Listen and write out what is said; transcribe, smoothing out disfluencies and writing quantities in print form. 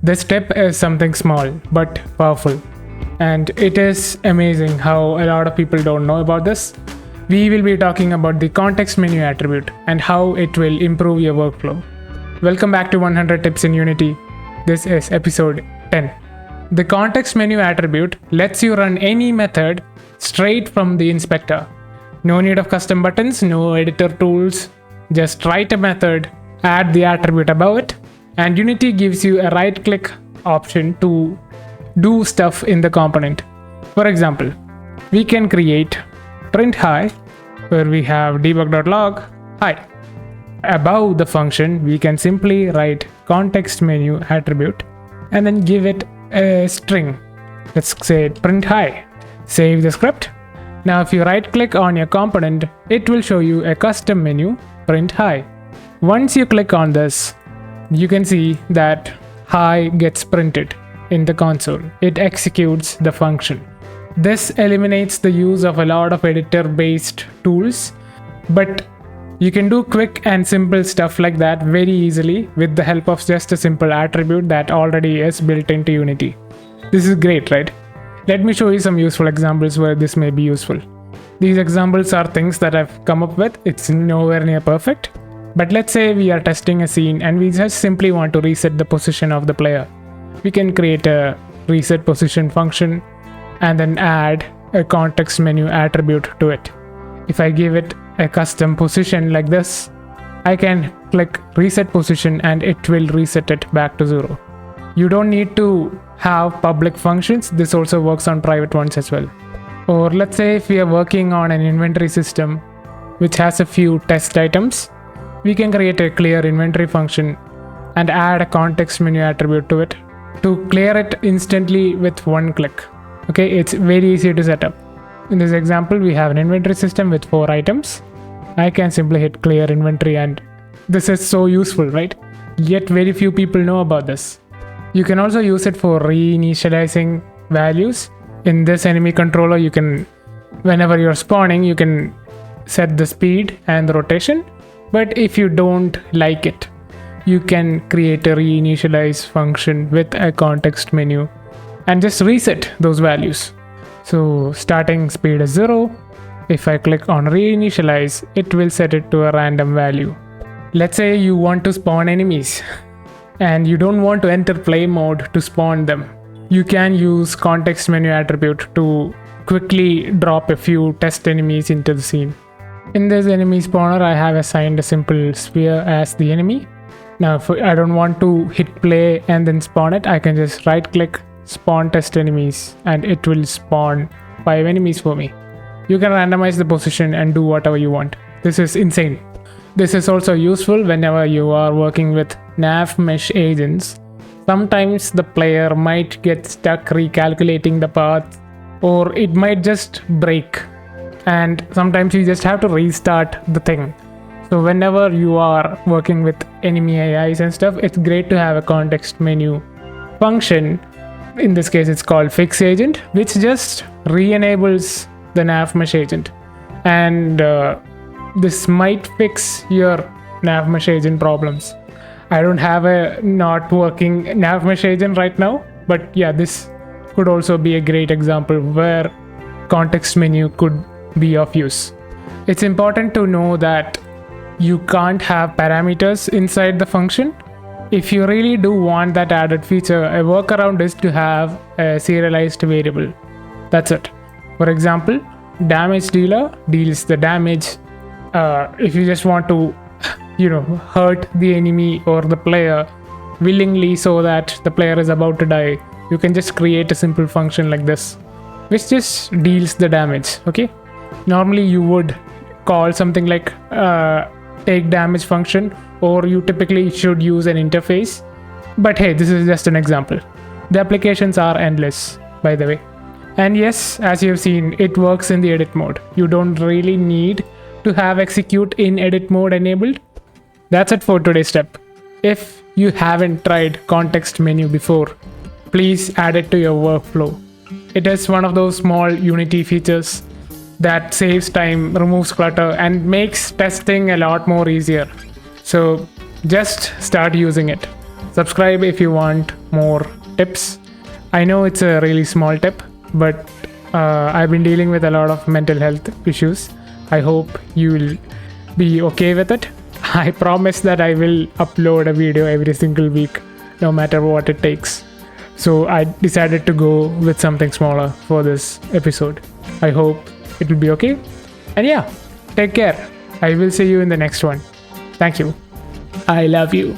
This step is something small but powerful, and it is amazing how a lot of people don't know about this. We will be talking about the context menu attribute and how it will improve your workflow. Welcome back to 100 Tips in Unity. This is episode 10. The context menu attribute lets you run any method straight from the inspector. No need of custom buttons, no editor tools. Just write a method, add the attribute above it, and Unity gives you a right-click option to do stuff in the component. For example, we can create print hi, where we have debug.log hi. Above the function, we can simply write context menu attribute and then give it a string. Let's say print hi. Save the script. Now if you right click on your component, it will show you a custom menu, print hi. Once you click on this, you can see that hi gets printed in the console. It executes the function. This eliminates the use of a lot of editor-based tools, but you can do quick and simple stuff like that very easily with the help of just a simple attribute that already is built into Unity. This is great, right? Let me show you some useful examples where this may be useful. These examples are things that I've come up with. It's nowhere near perfect. But let's say we are testing a scene and we just simply want to reset the position of the player. We can create a reset position function and then add a context menu attribute to it. If I give it a custom position like this, I can click reset position and it will reset it back to 0. You don't need to have public functions. This also works on private ones as well. Or let's say if we are working on an inventory system which has a few test items, we can create a clear inventory function and add a context menu attribute to it to clear it instantly with one click. Okay, it's very easy to set up. In this example, we have an inventory system with 4 items. I can simply hit clear inventory, and this is so useful, right? Yet very few people know about this. You can also use it for reinitializing values. In this enemy controller, you can, whenever you're spawning, you can set the speed and the rotation. But if you don't like it, you can create a reinitialize function with a context menu and just reset those values. So starting speed is 0. If I click on reinitialize, it will set it to a random value. Let's say you want to spawn enemies and you don't want to enter play mode to spawn them. You can use context menu attribute to quickly drop a few test enemies into the scene. In this enemy spawner, I have assigned a simple sphere as the enemy. Now if I don't want to hit play and then spawn it, I can just right click spawn test enemies and it will spawn 5 enemies for me. You can randomize the position and do whatever you want. This is insane. This is also useful whenever you are working with nav mesh agents. Sometimes the player might get stuck recalculating the path, or it might just break, and sometimes you just have to restart the thing. So whenever you are working with enemy AIs and stuff, it's great to have a context menu function. In this case, it's called fix agent, which just re-enables the nav mesh agent, and this might fix your nav mesh agent problems. I don't have a not working nav mesh agent right now, but yeah, this could also be a great example where context menu could be of use. It's important to know that you can't have parameters inside the function. If you really do want that added feature, a workaround is to have a serialized variable. That's it. For example, damage dealer deals the damage. If you just want to, hurt the enemy or the player willingly so that the player is about to die, you can just create a simple function like this, which just deals the damage. Okay. Normally you would call something like take damage function, or you typically should use an interface. But hey, this is just an example. The applications are endless, by the way. And yes, as you've seen, it works in the edit mode. You don't really need to have execute in edit mode enabled. That's it for today's step. If you haven't tried context menu before, please add it to your workflow. It is one of those small Unity features that saves time, removes clutter, and makes testing a lot more easier. So just start using it. Subscribe if you want more tips. I know it's a really small tip, but I've been dealing with a lot of mental health issues. I hope you'll be okay with it. I promise that I will upload a video every single week, no matter what it takes. So I decided to go with something smaller for this episode. I hope it will be okay. And yeah, take care. I will see you in the next one. Thank you. I love you.